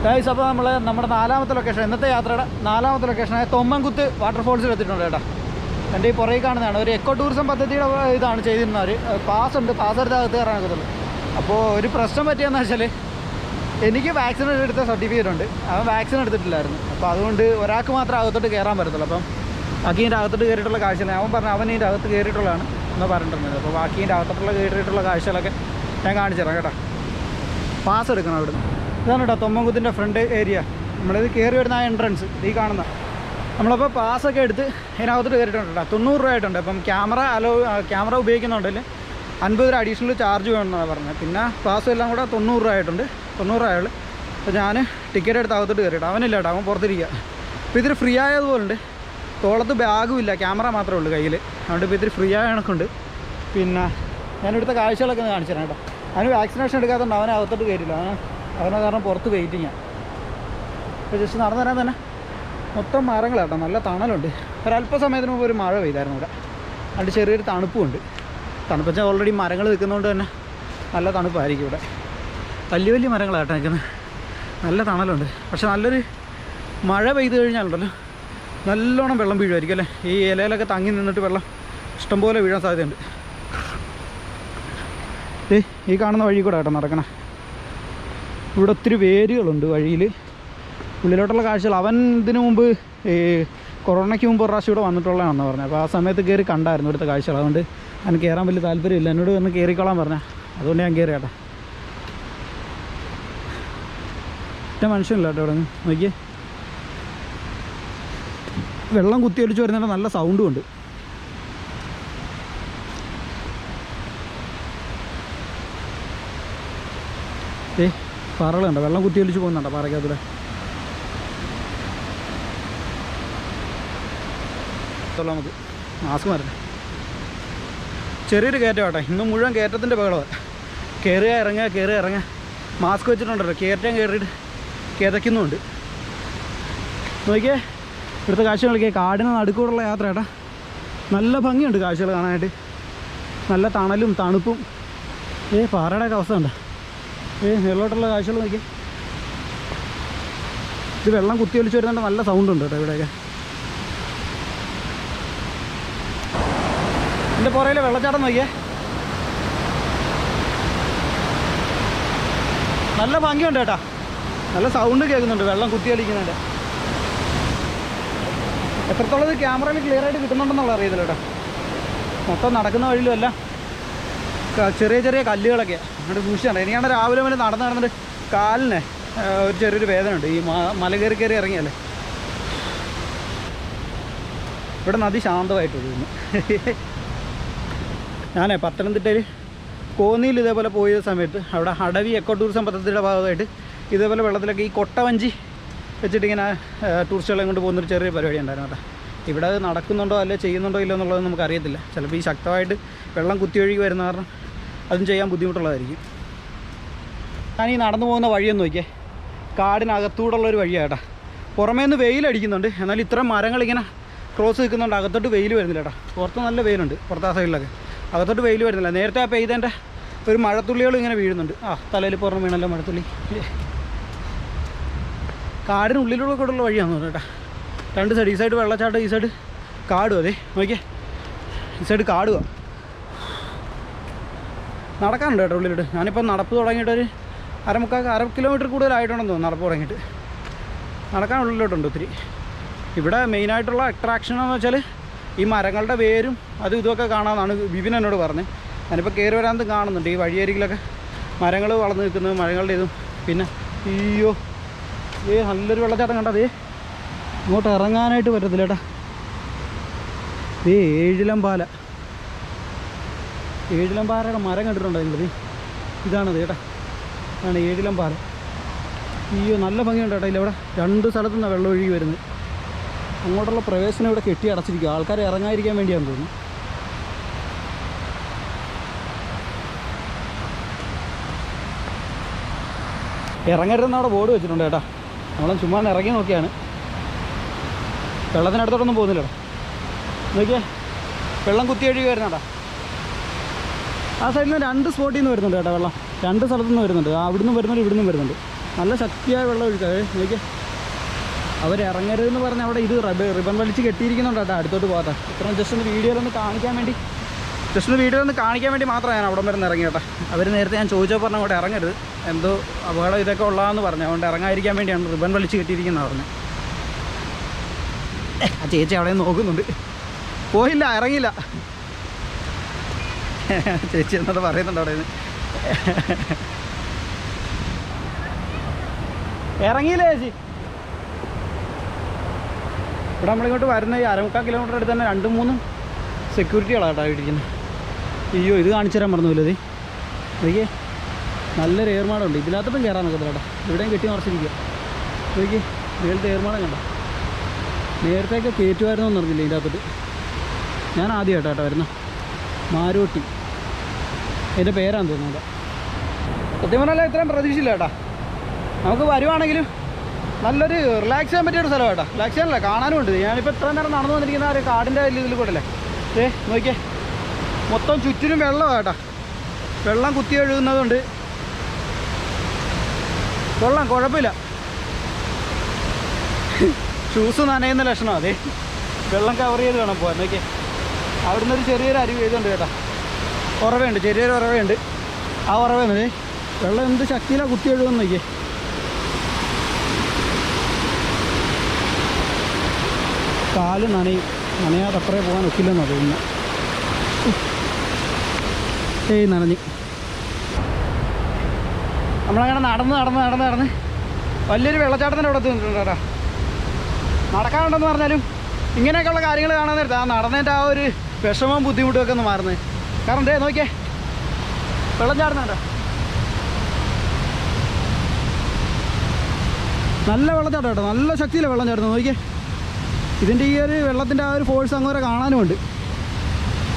Guys, അപ്പോൾ നമ്മുടെ നാലാമത്തെ ലൊക്കേഷൻ, ഇന്നത്തെ യാത്രയുടെ നാലാമത്തെ ലൊക്കേഷനായ തൊമ്മൻകുത്ത് വാട്ടർഫോൾസിൽ എത്തിയിട്ടുണ്ട് കേട്ടോ. എൻ്റെ ഈ പുറകെ കാണുന്നതാണ് ഒരു എക്കോ ടൂറിസം പദ്ധതിയുടെ ഇതാണ് ചെയ്തിരുന്നവർ. പാസ് ഉണ്ട്, പാസ് എടുത്ത് അകത്ത് കയറാൻ ഒക്കത്തുള്ളൂ. അപ്പോൾ ഒരു പ്രശ്നം പറ്റിയെന്ന് വെച്ചാൽ എനിക്ക് വാക്സിൻ എടുത്ത സർട്ടിഫിക്കറ്റ് ഉണ്ട്, അവൻ വാക്സിൻ എടുത്തിട്ടില്ലായിരുന്നു. അപ്പോൾ അതുകൊണ്ട് ഒരാൾക്ക് മാത്രമേ അകത്തോട്ട് കയറാൻ പറ്റത്തുള്ളൂ. അപ്പം ബാക്കീൻ്റെ അകത്തോട്ട് കയറിയിട്ടുള്ള കാഴ്ചകൾ അവൻ പറഞ്ഞു, അവൻ ഇതിൻ്റെ അകത്ത് കയറിയിട്ടുള്ളതാണ് എന്ന് പറഞ്ഞിട്ടുണ്ടായിരുന്നു. അപ്പോൾ ബാക്കീൻ്റെ അകത്തോട്ടുള്ള കയറിയിട്ടുള്ള കാഴ്ചകളൊക്കെ ഞാൻ കാണിച്ചു തരാം കേട്ടോ. പാസ് എടുക്കണം അവിടുന്ന്. ഇതാണ് കേട്ടോ തൊമ്മൻകുത്തിൻ്റെ ഫ്രണ്ട് ഏരിയ. നമ്മളിത് കയറി വരുന്ന ആ എൻട്രൻസ് ഈ കാണുന്ന. നമ്മളപ്പോൾ പാസ്സൊക്കെ എടുത്ത് ഇതിനകത്തോട്ട് കയറിയിട്ടുണ്ട് കേട്ടോ. 90 രൂപ ആയിട്ടുണ്ട്. അപ്പം ക്യാമറ ഉപയോഗിക്കുന്നുണ്ടെങ്കിൽ 50 രൂപ അഡീഷണൽ ചാർജ് വേണമെന്നാണ് പറഞ്ഞത്. പിന്നെ പാസ്സും എല്ലാം കൂടെ 90 രൂപ ആയിട്ടുണ്ട്. 90 രൂപ ആയുള്ളൂ. അപ്പോൾ ഞാൻ ടിക്കറ്റ് എടുത്ത് അകത്തോട്ട് കയറിയിട്ട് അവനില്ല കേട്ടോ, അവൻ പുറത്തിരിക്കുക. അപ്പോൾ ഇതിൽ ഫ്രീ ആയതുപോലുണ്ട്. തോളത്ത് ബാഗും ഇല്ല, ക്യാമറ മാത്രമേ ഉള്ളൂ കയ്യിൽ. അതുകൊണ്ട് ഇപ്പോൾ ഇത്തിരി ഫ്രീ ആയ കണക്കുണ്ട്. പിന്നെ ഞാനിവിടുത്തെ കാഴ്ചകളൊക്കെ ഒന്ന് കാണിച്ചു തരാം കേട്ടോ. അവന് വാക്സിനേഷൻ എടുക്കാത്തതുകൊണ്ട് അവനെ അകത്തോട്ട് കയറ്റില്ല. അവനെ കാരണം പുറത്ത് വെയിറ്റിങ്ങാണ്. അപ്പോൾ ജസ്റ്റ് നടന്നു തരാൻ തന്നെ മൊത്തം മരങ്ങളാട്ടോ, നല്ല തണലുണ്ട്. ഒരല്പസമയത്തിന് മുമ്പ് ഒരു മഴ പെയ്തായിരുന്നു ഇവിടെ. അതുകൊണ്ട് ചെറിയൊരു തണുപ്പുമുണ്ട്. തണുപ്പ് വെച്ചാൽ ഓൾറെഡി മരങ്ങൾ നിൽക്കുന്നതുകൊണ്ട് തന്നെ നല്ല തണുപ്പായിരിക്കും ഇവിടെ. വലിയ വലിയ മരങ്ങളാട്ടോ നിൽക്കുന്നത്, നല്ല തണലുണ്ട്. പക്ഷെ നല്ലൊരു മഴ പെയ്ത് കഴിഞ്ഞാലുണ്ടല്ലോ നല്ലോണം വെള്ളം വീഴുമായിരിക്കും അല്ലേ. ഈ ഇലയിലൊക്കെ തങ്ങി നിന്നിട്ട് വെള്ളം ഇഷ്ടംപോലെ വീഴാൻ സാധ്യതയുണ്ട്. ഈ കാണുന്ന വഴി കൂടെ കേട്ടോ നടക്കണേ. ഇവിടെ ഒത്തിരി വേരുകളുണ്ട് വഴിയിൽ. ഉള്ളിലോട്ടുള്ള കാഴ്ചകൾ അവൻ ഇതിനു മുമ്പ് ഈ കൊറോണയ്ക്ക് മുമ്പ് ഒരു പ്രാവശ്യം ഇവിടെ വന്നിട്ടുള്ളതാണെന്ന് പറഞ്ഞത്. അപ്പോൾ ആ സമയത്ത് കയറി കണ്ടായിരുന്നു ഇവിടുത്തെ കാഴ്ചകൾ. അതുകൊണ്ട് അവന് കയറാൻ വലിയ താല്പര്യമില്ല. എന്നോട് വന്ന് കയറിക്കോളാൻ പറഞ്ഞാൽ അതുകൊണ്ട് ഞാൻ കയറി കേട്ടോ. ഒറ്റ മനുഷ്യനില്ല കേട്ടോ ഇവിടെ നിന്ന്. നോക്കിയേ, വെള്ളം കുത്തിയൊലിച്ച് വരുന്നതിൻ്റെ നല്ല സൗണ്ടും ഉണ്ട്. പാറകളുണ്ടോ, വെള്ളം കുത്തിയൊലിച്ച് പോകുന്നുണ്ടോ പാറയ്ക്കകത്തൂടെ. നമുക്ക് മാസ്ക് മരുന്ന് ചെറിയൊരു കയറ്റം കേട്ടോ. ഇന്ന് മുഴുവൻ കയറ്റത്തിൻ്റെ ബഹളമാണ്. കയറുക ഇറങ്ങുക. മാസ്ക് വെച്ചിട്ടുണ്ടല്ലോ, കയറിയിട്ട് കിതയ്ക്കുന്നുമുണ്ട്. നോക്കിയേ ഇവിടുത്തെ കാഴ്ചകളൊക്കെ കാടിന് നടുക്കൂടുള്ള യാത്ര കേട്ടോ. നല്ല ഭംഗിയുണ്ട് കാഴ്ചകൾ കാണാനായിട്ട്. നല്ല തണലും തണുപ്പും. പാറയുടെയൊക്കെ അവസ്ഥ ഉണ്ടോ. മേലോട്ടുള്ള കാഴ്ചകൾ നോക്കി. ഇത് വെള്ളം കുത്തിയൊലിച്ച് വരുന്നുണ്ട്, നല്ല സൗണ്ട് ഉണ്ട് കേട്ടോ ഇവിടെയൊക്കെ. എൻ്റെ പുറയിലെ വെള്ളച്ചാട്ടം നോക്കിയേ, നല്ല ഭംഗിയുണ്ട് കേട്ടോ. നല്ല സൗണ്ട് കേൾക്കുന്നുണ്ട് വെള്ളം കുത്തിയൊലിക്കുന്നതിൻ്റെ. എത്രത്തോളം ഇത് ക്യാമറയിൽ ക്ലിയർ ആയിട്ട് കിട്ടുന്നുണ്ടെന്നുള്ള അറിയത്തില്ല കേട്ടോ. മൊത്തം നടക്കുന്ന വഴിയിലും എല്ലാം ചെറിയ ചെറിയ കല്ലുകളൊക്കെ അങ്ങോട്ട് സൂക്ഷിച്ചാണ്. എനിക്കാണ് രാവിലെ മുതൽ നടന്നിട്ട് കാലിന് ഒരു ചെറിയൊരു വേദന ഉണ്ട്. ഈ മല കയറി ഇറങ്ങിയല്ലേ. ഇവിടെ നദി ശാന്തമായിട്ട് ഒഴുകുന്നു. ഞാൻ പത്തനംതിട്ടയിൽ കോന്നിയിൽ ഇതേപോലെ പോയ സമയത്ത് അവിടെ അടവി എക്കോ ടൂറിസം പദ്ധതിയുടെ ഭാഗമായിട്ട് ഇതേപോലെ വെള്ളത്തിലൊക്കെ ഈ കൊട്ടവഞ്ചി വെച്ചിട്ടിങ്ങനെ ടൂറിസ്റ്റുകളെ കൊണ്ട് പോകുന്നൊരു ചെറിയ പരിപാടി ഉണ്ടായിരുന്നു കേട്ടോ. ഇവിടെ അത് നടക്കുന്നുണ്ടോ അല്ലെ ചെയ്യുന്നുണ്ടോ ഇല്ലോ എന്നുള്ളത് നമുക്കറിയത്തില്ല. ചിലപ്പോൾ ഈ ശക്തമായിട്ട് വെള്ളം കുത്തിയൊഴുകി വരുന്ന കാരണം അതും ചെയ്യാൻ ബുദ്ധിമുട്ടുള്ളതായിരിക്കും. ഞാൻ ഈ നടന്നു പോകുന്ന വഴിയൊന്നും നോക്കിയേ, കാടിനകത്തൂടുള്ളൊരു വഴിയാണ് കേട്ടോ. പുറമേ നിന്ന് വെയിലടിക്കുന്നുണ്ട്, എന്നാൽ ഇത്ര മരങ്ങളിങ്ങനെ ക്രോസ് നിൽക്കുന്നുണ്ട്. അകത്തോട്ട് വെയിൽ വരുന്നില്ല കേട്ടോ. പുറത്ത് നല്ല വെയിലുണ്ട്, പുറത്തെ സൈഡിലൊക്കെ. അകത്തോട്ട് വെയിൽ വരുന്നില്ല. നേരത്തെ ആ പെയ്തതിൻ്റെ ഒരു മഴത്തുള്ളികൾ ഇങ്ങനെ വീഴുന്നുണ്ട്. തലയിൽ പുറമെ വീണല്ലോ മഴത്തുള്ളി. കാടിനുള്ളിലുള്ള കൂടെയുള്ള വഴിയാണെന്ന് തോന്നുന്നു കേട്ടോ. രണ്ട് സൈഡ്, ഈ സൈഡ് വെള്ളച്ചാട്ടം, ഈ സൈഡ് കാടും. അതെ നോക്കിയേ, ഈ സൈഡ് കാടുക. നടക്കാനുണ്ട് കേട്ടോ ഉള്ളിലോട്ട്. ഞാനിപ്പോൾ നടപ്പ് തുടങ്ങിയിട്ടൊരു അര കിലോമീറ്റർ കൂടുതലായിട്ടുണ്ടെന്ന് തോന്നുന്നു നടപ്പ് തുടങ്ങിയിട്ട്. നടക്കാൻ ഉള്ളിലോട്ടുണ്ട് ഒത്തിരി. ഇവിടെ മെയിനായിട്ടുള്ള അട്രാക്ഷൻ എന്ന് വെച്ചാൽ ഈ മരങ്ങളുടെ വേരും അതും ഇതുമൊക്കെ കാണാമെന്നാണ് വിപിൻ എന്നോട് പറഞ്ഞത്. ഞാനിപ്പോൾ കയറി വരാൻ കാണുന്നുണ്ട് ഈ വഴിയരികിലൊക്കെ മരങ്ങൾ വളർന്നു നിൽക്കുന്നത്, മരങ്ങളുടെ ഇതും. പിന്നെ അയ്യോ നല്ലൊരു വെള്ളച്ചാട്ടം കണ്ടതേ. ഇങ്ങോട്ട് ഇറങ്ങാനായിട്ട് പറ്റത്തില്ല ചേട്ടാ. ഏഴിലംപാലയുടെ മരം കണ്ടിട്ടുണ്ടോ നിങ്ങൾ? ഇതാണത് ചേട്ടാ, ആണ് ഏഴിലംപാല. അയ്യോ നല്ല ഭംഗിയുണ്ട് കേട്ടോ. ഇല്ല ഇവിടെ രണ്ട് സ്ഥലത്തു നിന്നാണ് വെള്ളം ഒഴുകി വരുന്നത്. അങ്ങോട്ടുള്ള പ്രവേശനം ഇവിടെ കെട്ടി അടച്ചിരിക്കുക, ആൾക്കാരെ ഇറങ്ങാതിരിക്കാൻ വേണ്ടിയാണെന്ന് തോന്നുന്നു. ഇറങ്ങരുതെന്ന് അവിടെ ബോർഡ് വെച്ചിട്ടുണ്ട് കേട്ടോ. നമ്മളും ചുമ്മാ ഇറങ്ങി നോക്കിയാണ്. വെള്ളത്തിനടുത്തോട്ടൊന്നും പോകുന്നില്ല. നോക്കിയേ വെള്ളം കുത്തിയൊഴുകി വരുന്നുണ്ടോ. ആ സൈഡിൽ നിന്ന് രണ്ട് സ്പോട്ടിൽ നിന്ന് വരുന്നുണ്ട് കേട്ടോ വെള്ളം. രണ്ട് സ്ഥലത്തു നിന്ന് വരുന്നുണ്ട്. അവിടുന്ന് വരുന്നുണ്ട്, ഇവിടുന്ന് വരുന്നുണ്ട്. നല്ല ശക്തിയായ വെള്ളം ഒഴുക്കാതെ നോക്കിയേ. അവരിറങ്ങരുതെന്ന് പറഞ്ഞ് അവിടെ ഇത് റിബൺ വലിച്ച് കെട്ടിയിരിക്കുന്നുണ്ട് കേട്ടോ, അടുത്തോട്ട് പോകാത്ത. ഇത്രയും ജസ്റ്റ് ഒന്ന് വീഡിയോയിലൊന്ന് കാണിക്കാൻ വേണ്ടി മാത്രമേ ഞാൻ അവിടെ വരെ ഇറങ്ങി കേട്ടോ. അവർ നേരത്തെ ഞാൻ ചോദിച്ചപ്പോൾ പറഞ്ഞാൽ അവിടെ ഇറങ്ങരുത്, എന്തോ അപകടം ഇതൊക്കെ ഉള്ളതെന്ന് പറഞ്ഞു. അതുകൊണ്ട് ഇറങ്ങാതിരിക്കാൻ വേണ്ടിയാണ് റിബൺ വലിച്ച് കെട്ടിയിരിക്കുന്നത് പറഞ്ഞു. ആ ചേച്ചി അവിടെ നോക്കുന്നുണ്ട്, പോയില്ല, ഇറങ്ങിയില്ല. ചേച്ചി എന്നത് പറയുന്നുണ്ട് അവിടെ നിന്ന്. ഇറങ്ങിയില്ല ചേച്ചി. ഇവിടെ നമ്മളിങ്ങോട്ട് വരുന്ന ഈ 1/4 കിലോമീറ്റർ അടുത്ത് തന്നെ 2-3 സെക്യൂരിറ്റികളാണ് കേട്ടോ ഇരിക്കുന്നത്. അയ്യോ, ഇത് കാണിച്ചു തരാൻ മറന്നുമില്ല. ഇത് നോക്കിയേ, നല്ലൊരു ഏർമാടമുണ്ട്. ഇതിനകത്തോട്ടും കയറാൻ നോക്കത്തില്ല കേട്ടോ, ഇവിടെയും കെട്ടി മറച്ചിരിക്കുക. നോക്കിയേ, മേളത്തെ ഏർമാടം കണ്ടോ. നേരത്തെയൊക്കെ കയറ്റുമായിരുന്നു എന്ന് പറഞ്ഞില്ല ഇതിനകത്തോട്ട്. ഞാൻ ആദ്യമായിട്ടോ കേട്ടോ വരുന്ന മാരോട്ടി, എൻ്റെ പേരാന്ന് തോന്നുന്നത്. സത്യം പറഞ്ഞാൽ ഇത്രയും പ്രതീക്ഷയില്ല കേട്ടോ. നമുക്ക് വരുവാണെങ്കിലും നല്ലൊരു റിലാക്സ് ചെയ്യാൻ പറ്റിയൊരു സ്ഥലം കേട്ടോ. റിലാക്സ് ചെയ്യാനല്ല, കാണാനും ഉണ്ട്. ഞാനിപ്പോൾ ഇത്ര നേരം നടന്നു വന്നിരിക്കുന്ന ഒരു കാടിൻ്റെ വലിയ ഇതിൽ കൂടെ അല്ലേ. നോക്കിയേ, മൊത്തം ചുറ്റിനും വെള്ളമാണ് കേട്ടോ. വെള്ളം കുത്തി ഒഴുകുന്നതുകൊണ്ട് വെള്ളം കുഴപ്പമില്ല. ഷൂസ് നനയുന്ന ലക്ഷണം. അതെ, വെള്ളം കവർ ചെയ്ത് വേണം പോകാൻ. നോക്കിയേ, അവിടുന്ന് ഒരു ചെറിയൊരു അരുവി ചെയ്തുണ്ട് കേട്ടോ. ഉറവയുണ്ട്, ചെറിയൊരു ഉറവയുണ്ട്. ആ ഉറവ മതി. വെള്ളം എന്ത് ശക്തിയിലാണ് കുത്തി ഒഴുകുന്നു നോക്കിയേ. കാല് നനയാതെ അപ്പുറേ പോകാൻ ഒക്കില്ലെന്നാണ് തോന്നുന്നത്. നനഞ്ഞ് നമ്മളങ്ങനെ നടന്ന് വലിയൊരു വെള്ളച്ചാട്ടത്തിൻ്റെ അവിടെ എത്തിയിട്ടുണ്ട് കേട്ടോ. നടക്കാനുണ്ടെന്ന് പറഞ്ഞാലും ഇങ്ങനെയൊക്കെയുള്ള കാര്യങ്ങൾ കാണാൻ നേരത്തെ ആ നടന്നതിൻ്റെ ആ ഒരു വിഷമവും ബുദ്ധിമുട്ടും ഒക്കെ ഒന്ന് മാറുന്നത്. കാരണം നോക്കിയേ, വെള്ളം ചാടുന്നുണ്ടോ, നല്ല വെള്ളച്ചാട്ടം കേട്ടോ. നല്ല ശക്തിയിലാണ് വെള്ളം ചാടുന്നത്. നോക്കിയേ, ഇതിൻ്റെ ഈ ഒരു വെള്ളത്തിൻ്റെ ആ ഒരു ഫോഴ്സ് അങ്ങോട്ട് കാണാനുമുണ്ട്.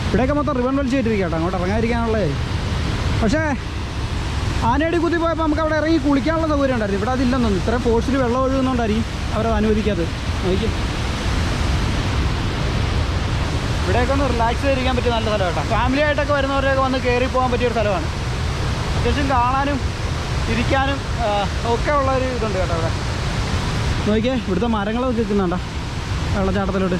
ഇവിടെയൊക്കെ മൊത്തം റിബൺ വലിച്ച് കയറ്റിരിക്കുക കേട്ടോ, അങ്ങോട്ട് ഇറങ്ങാതിരിക്കാനുള്ളത്. പക്ഷേ ആനയടി കുത്തി പോയപ്പോൾ നമുക്ക് അവിടെ ഇറങ്ങി കുളിക്കാനുള്ള സൗകര്യം ഉണ്ടായിരുന്നു. ഇവിടെ അതില്ലെന്ന് തോന്നുന്നു. ഇത്രയും ഫോഴ്സിൽ വെള്ളം ഒഴുകുന്നതുകൊണ്ടായിരിക്കും അവരത് അനുവദിക്കാത്തത്. നോക്കി, ഇവിടെയൊക്കെ ഒന്ന് റിലാക്സ് ചെയ്തിരിക്കാൻ പറ്റിയ നല്ല സ്ഥലം കേട്ടോ. ഫാമിലി ആയിട്ടൊക്കെ വരുന്നവരൊക്കെ വന്ന് കയറി പോകാൻ പറ്റിയൊരു സ്ഥലമാണ്. അത്യാവശ്യം കാണാനും ഇരിക്കാനും ഒക്കെ ഉള്ളൊരു ഇതുണ്ട് കേട്ടോ ഇവിടെ. നോക്കിയേ, ഇവിടുത്തെ മരങ്ങളൊക്കെ നിൽക്കുന്നുണ്ടോ വെള്ളച്ചാട്ടത്തിലോട്ട്.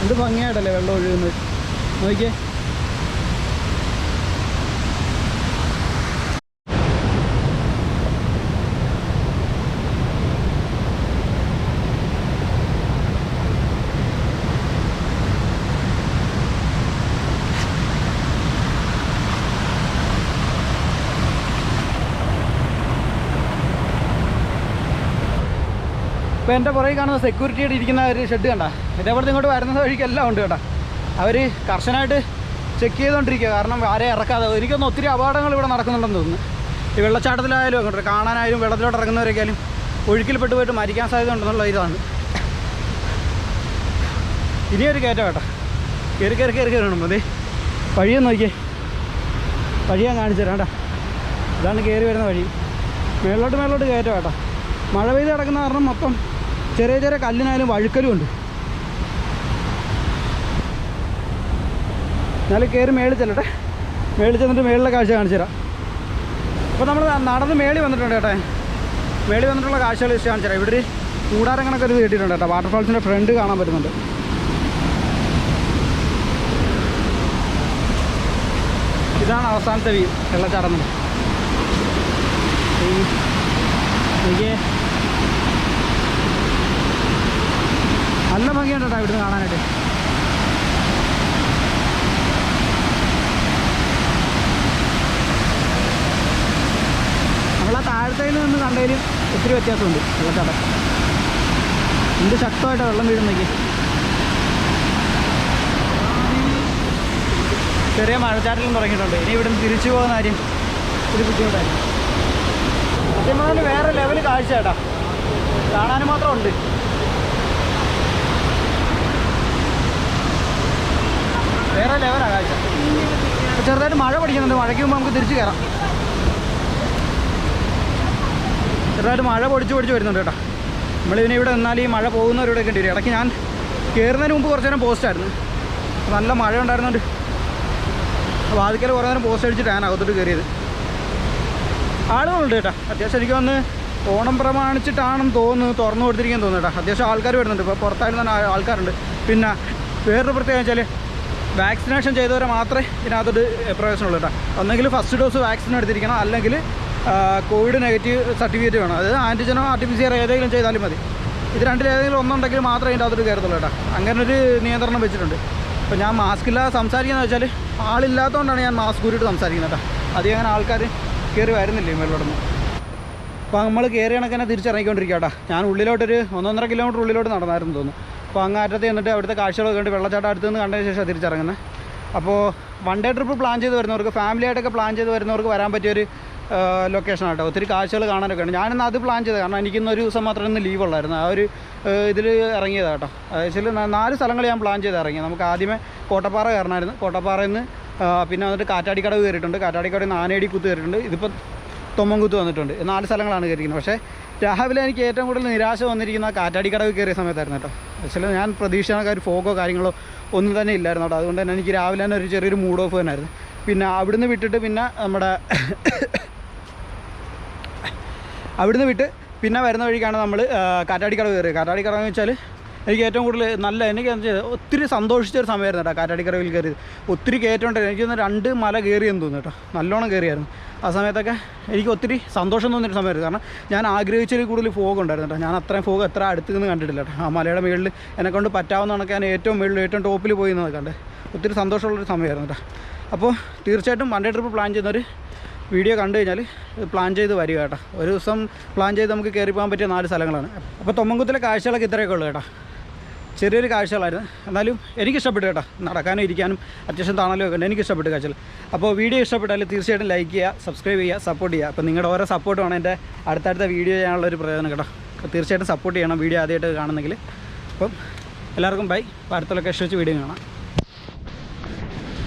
എന്ത് ഭംഗിയായിട്ടല്ലേ വെള്ളം ഒഴുകുന്നത്. നോക്കിയേ, ഇപ്പോൾ എൻ്റെ പുറകെ കാണുന്ന സെക്യൂരിറ്റിയായിട്ട് ഇരിക്കുന്ന ഒരു ഷെഡ് കണ്ട. ഇതേപോലത്തെ ഇങ്ങോട്ട് വരുന്ന വഴിക്കെല്ലാം ഉണ്ട് കേട്ടോ. അവർ കർശനമായിട്ട് ചെക്ക് ചെയ്തുകൊണ്ടിരിക്കുക. കാരണം ആരെ ഇറക്കാതെ. എനിക്കൊന്ന് ഒത്തിരി അപകടങ്ങൾ ഇവിടെ നടക്കുന്നുണ്ടെന്ന് തോന്നുന്നു. ഈ വെള്ളച്ചാട്ടത്തിലായാലും അങ്ങോട്ട് കാണാനായാലും വെള്ളത്തിലോട്ട് ഇറങ്ങുന്നവരൊക്കെയാലും ഒഴുക്കിൽപ്പെട്ട് പോയിട്ട് മരിക്കാൻ സാധ്യത ഉണ്ടെന്നുള്ള ഇതാണ്. ഇനിയൊരു കയറ്റം കേട്ടോ. കയറി വേണം. അതെ, വഴിയൊന്ന് നോക്കിയേ, വഴി ഞാൻ കാണിച്ചു തരാം കേട്ടോ. ഇതാണ് കയറി വരുന്ന വഴി. മേളിലോട്ട് കയറ്റം കേട്ടോ. മഴ പെയ്ത് കിടക്കുന്ന കാരണം മൊത്തം ചെറിയ കല്ലിനായാലും വഴുക്കലും ഉണ്ട്. എന്നാലും കയറി മേളിൽ ചെല്ലട്ടെ. മേളിൽ ചെന്നിട്ട് മേളിലെ കാഴ്ച കാണിച്ചു തരാം. അപ്പോൾ നമ്മൾ നടന്ന് മേളിൽ വന്നിട്ടുണ്ട് കേട്ടോ. മേളിൽ വന്നിട്ടുള്ള കാഴ്ചകൾ കാണിച്ചു തരാം. ഇവിടെ ഒരു കൂടാരം കണക്ക് ഒരു കേട്ടിട്ടുണ്ട് കേട്ടോ. വാട്ടർഫാൾസിൻ്റെ ഫ്രണ്ട് കാണാൻ പറ്റുന്നുണ്ട്. ഇതാണ് അവസാനത്തെ വ്യൂ വെള്ളച്ചാട്ടം. നോക്കിയേ, നല്ല ഭംഗിയുണ്ട് കേട്ടോ ഇവിടുന്ന് കാണാനായിട്ട്. നമ്മളാ താഴത്തേയിൽ നിന്ന് കണ്ടതിലും ഒത്തിരി വ്യത്യാസമുണ്ട് വെള്ളച്ചാട്ടം. എന്ത് ശക്തമായിട്ടാണ് വെള്ളം വീഴുന്നേക്ക്. ചെറിയ മഴച്ചാറ്റിലും തുടങ്ങിയിട്ടുണ്ട്. ഇനി ഇവിടുന്ന് തിരിച്ചു പോകുന്ന കാര്യം ഒരു ബുദ്ധിമുട്ടായിരുന്നു. സത്യം പറഞ്ഞാൽ വേറെ ലെവൽ കാഴ്ച കേട്ടോ. കാണാനും മാത്രമുണ്ട്. വേറെ ലെവലാണ് കാഴ്ച. ചെറുതായിട്ട് മഴ പഠിക്കുന്നുണ്ട്. മഴയ്ക്ക് മുമ്പ് നമുക്ക് തിരിച്ചു കയറാം. ചെറുതായിട്ട് മഴ പൊടിച്ച് വരുന്നുണ്ട് കേട്ടോ. നമ്മളിതിനെ ഇവിടെ നിന്നാൽ ഈ മഴ പോകുന്നവരിവിടെ കണ്ടി വരും. ഇടയ്ക്ക് ഞാൻ കയറുന്നതിന് മുമ്പ് കുറച്ച് നേരം പോസ്റ്റായിരുന്നു. നല്ല മഴ ഉണ്ടായിരുന്നുണ്ട് വാതിക്കൽ കുറേ നേരം പോസ്റ്റ് അടിച്ചിട്ട് ഞാൻ അകത്തോട്ട് കയറിയത്. ആളുകളുണ്ട് കേട്ടോ അത്യാവശ്യം. എനിക്ക് വന്ന് ഓണം പ്രമാണിച്ചിട്ടാണെന്ന് തോന്നുന്നു തുറന്നു കൊടുത്തിരിക്കാൻ തോന്നുന്നു കേട്ടോ. അത്യാവശ്യം ആൾക്കാർ വരുന്നുണ്ട്. ഇപ്പോൾ പുറത്തായിരുന്നു തന്നെ ആൾക്കാരുണ്ട്. പിന്നെ വേറൊരു പ്രത്യേകം വെച്ചാൽ വാക്സിനേഷൻ ചെയ്തവരെ മാത്രമേ ഇതിനകത്തോട്ട് പ്രവേശനമുള്ളൂ കേട്ടോ. ഒന്നെങ്കിൽ ഫസ്റ്റ് ഡോസ് വാക്സിൻ എടുത്തിരിക്കണം, അല്ലെങ്കിൽ കോവിഡ് നെഗറ്റീവ് സർട്ടിഫിക്കറ്റ് വേണം. അതായത് ആൻറ്റിജനോ RT-PCR ഏതെങ്കിലും ചെയ്താലും മതി. ഇത് രണ്ടിലേതെങ്കിലും ഒന്നുണ്ടെങ്കിൽ മാത്രമേ ഇതിൻ്റെ അകത്തോട്ട് കയറത്തുള്ളൂ കേട്ടോ. അങ്ങനൊരു നിയന്ത്രണം വെച്ചിട്ടുണ്ട്. അപ്പോൾ ഞാൻ മാസ്കില്ലാതെ സംസാരിക്കുന്നത് വെച്ചാൽ ആളില്ലാത്തതുകൊണ്ടാണ് ഞാൻ മാസ്ക് ഊരിയിട്ട് സംസാരിക്കുന്നത് കേട്ടോ. അധികം അങ്ങനെ ആൾക്കാർ കയറി വരുന്നില്ലേ മേലോട്ടൊന്നും. അപ്പോൾ നമ്മൾ കയറി കണക്കിനെ തിരിച്ചിറങ്ങിക്കൊണ്ടിരിക്കുക കേട്ടോ. ഞാൻ ഉള്ളിലോട്ടൊരു 1.5 കിലോമീറ്റർ ഉള്ളിലോട്ട് നടന്നായിരുന്നു തോന്നുന്നു. അപ്പോൾ അങ്ങ് അറ്റത്ത് എന്നിട്ട് അവിടുത്തെ കാഴ്ചകളൊക്കെ കണ്ട് വെള്ളച്ചാട്ടം അടുത്ത് നിന്ന് കണ്ടതിന് ശേഷം തിരിച്ചിറങ്ങുന്നത്. അപ്പോൾ വൺ ഡേ ട്രിപ്പ് പ്ലാൻ ചെയ്ത് വരുന്നവർക്ക്, ഫാമിലി ആയിട്ടൊക്കെ പ്ലാൻ ചെയ്ത് വരുന്നവർക്ക് വരാൻ പറ്റിയൊരു ലൊക്കേഷനാണ് കേട്ടോ. ഒത്തിരി കാഴ്ചകൾ കാണാനൊക്കെ ഉണ്ട്. ഞാനിന്ന് അത് പ്ലാൻ ചെയ്തത്, കാരണം എനിക്കിന്നൊരു ദിവസം മാത്രമേ ഇന്ന് ലീവ് ഉള്ളായിരുന്നു. ആ ഒരു ഇതിൽ ഇറങ്ങിയതാണ് കേട്ടോ. ആക്ച്വലി 4 സ്ഥലങ്ങൾ ഞാൻ പ്ലാൻ ചെയ്ത് ഇറങ്ങി. നമുക്ക് ആദ്യമേ കോട്ടപ്പാറ കയറണമായിരുന്നു. കോട്ടപ്പാറയിൽ നിന്ന് പിന്നെ വന്നിട്ട് കാറ്റാടിക്കടവ് കയറിയിട്ടുണ്ട്. കാറ്റാടിക്കടവിൽ നിന്ന് ആനയടിക്കുത്ത് കയറിയിട്ടുണ്ട്. ഇതിപ്പോൾ തൊമ്മൻകുത്ത് വന്നിട്ടുണ്ട്. 4 സ്ഥലങ്ങളാണ് കയറിയിരിക്കുന്നത്. പക്ഷേ രാവിലെ എനിക്ക് ഏറ്റവും കൂടുതൽ നിരാശ വന്നിരിക്കുന്ന കാറ്റാടിക്കടവ് കയറിയ സമയത്തായിരുന്നു കേട്ടോ. ആക്ച്വലി ഞാൻ പ്രതീക്ഷിച്ച ഒരു ഫോഗോ കാര്യങ്ങളോ ഒന്നും തന്നെ ഇല്ലായിരുന്നു കേട്ടോ. അതുകൊണ്ട് തന്നെ എനിക്ക് രാവിലെ തന്നെ ഒരു ചെറിയൊരു മൂഡ് ഓഫ് തന്നെയായിരുന്നു. പിന്നെ അവിടുന്ന് വിട്ടിട്ട് പിന്നെ നമ്മുടെ അവിടുന്ന് വിട്ട് പിന്നെ വരുന്ന വഴിക്കാണ് നമ്മൾ കാറ്റാടിക്കടവ് കയറിയത്. കാറ്റാടിക്കടവ് എന്ന് വെച്ചാൽ എനിക്ക് ഏറ്റവും കൂടുതൽ എനിക്ക് ഒത്തിരി സന്തോഷിച്ചൊരു സമയമായിരുന്നു കേട്ടോ കാറ്റാടിക്കടവിൽ കയറിയത്. ഒത്തിരി കയറ്റമുണ്ടായിരുന്നു. എനിക്കൊന്ന് 2 മല കയറിയെന്ന് തോന്നുന്നു കേട്ടോ. നല്ലോണം കയറിയായിരുന്നു. ആ സമയത്തൊക്കെ എനിക്ക് ഒത്തിരി സന്തോഷം തോന്നിയൊരു സമയമായിരുന്നു. കാരണം ഞാൻ ആഗ്രഹിച്ചതിൽ കൂടുതൽ ഫോഗ് ഉണ്ടായിരുന്നു കേട്ടോ. ഞാൻ അത്രയും ഫോഗ് എത്ര അടുത്ത് നിന്ന് കണ്ടിട്ടില്ല കേട്ടോ. ആ മലയുടെ മുകളിൽ എന്നെക്കൊണ്ട് പറ്റാവുന്ന കണക്ക് ഞാൻ ഏറ്റവും മുകളിൽ ഏറ്റവും ടോപ്പിൽ പോയി നിന്ന് കണ്ട് ഒത്തിരി സന്തോഷമുള്ളൊരു സമയമായിരുന്നു കേട്ടോ. അപ്പോൾ തീർച്ചയായിട്ടും വൺ ഡേ ട്രിപ്പ് പ്ലാൻ ചെയ്യുന്നൊരു വീഡിയോ കണ്ടു കഴിഞ്ഞാൽ പ്ലാൻ ചെയ്ത് വരിക കേട്ടോ. ഒരു ദിവസം പ്ലാൻ ചെയ്ത് നമുക്ക് കയറി പോകാൻ പറ്റിയ 4 സ്ഥലങ്ങളാണ്. അപ്പോൾ തൊമ്മൻകുത്തിലെ കാഴ്ചകളൊക്കെ ഇത്രയൊക്കെ ഉള്ളൂ കേട്ടോ. ചെറിയൊരു കാഴ്ചകളായിരുന്നു. എന്നാലും എനിക്കിഷ്ടപ്പെട്ടു കേട്ടോ. നടക്കാനും ഇരിക്കാനും അത്യാവശ്യം തണലും ഒക്കെ ഉണ്ട്. എനിക്കിഷ്ടപ്പെട്ടു കാഴ്ചകൾ. അപ്പോൾ വീഡിയോ ഇഷ്ടപ്പെട്ടാൽ തീർച്ചയായിട്ടും ലൈക്ക് ചെയ്യുക, സബ്സ്ക്രൈബ് ചെയ്യുക, സപ്പോർട്ട് ചെയ്യുക. അപ്പോൾ നിങ്ങളുടെ ഓരോ സപ്പോർട്ടുമാണ് എൻ്റെ അടുത്തടുത്ത വീഡിയോ ചെയ്യാനുള്ളൊരു പ്രയോജനം കേട്ടോ. അപ്പോൾ തീർച്ചയായിട്ടും സപ്പോർട്ട് ചെയ്യണം വീഡിയോ ആദ്യമായിട്ട് കാണുന്നെങ്കിൽ. അപ്പം എല്ലാവർക്കും ബൈ. അപ്പോൾ അടുത്ത ലൊക്കേഷൻ വെച്ച് വീഡിയോ കാണാം.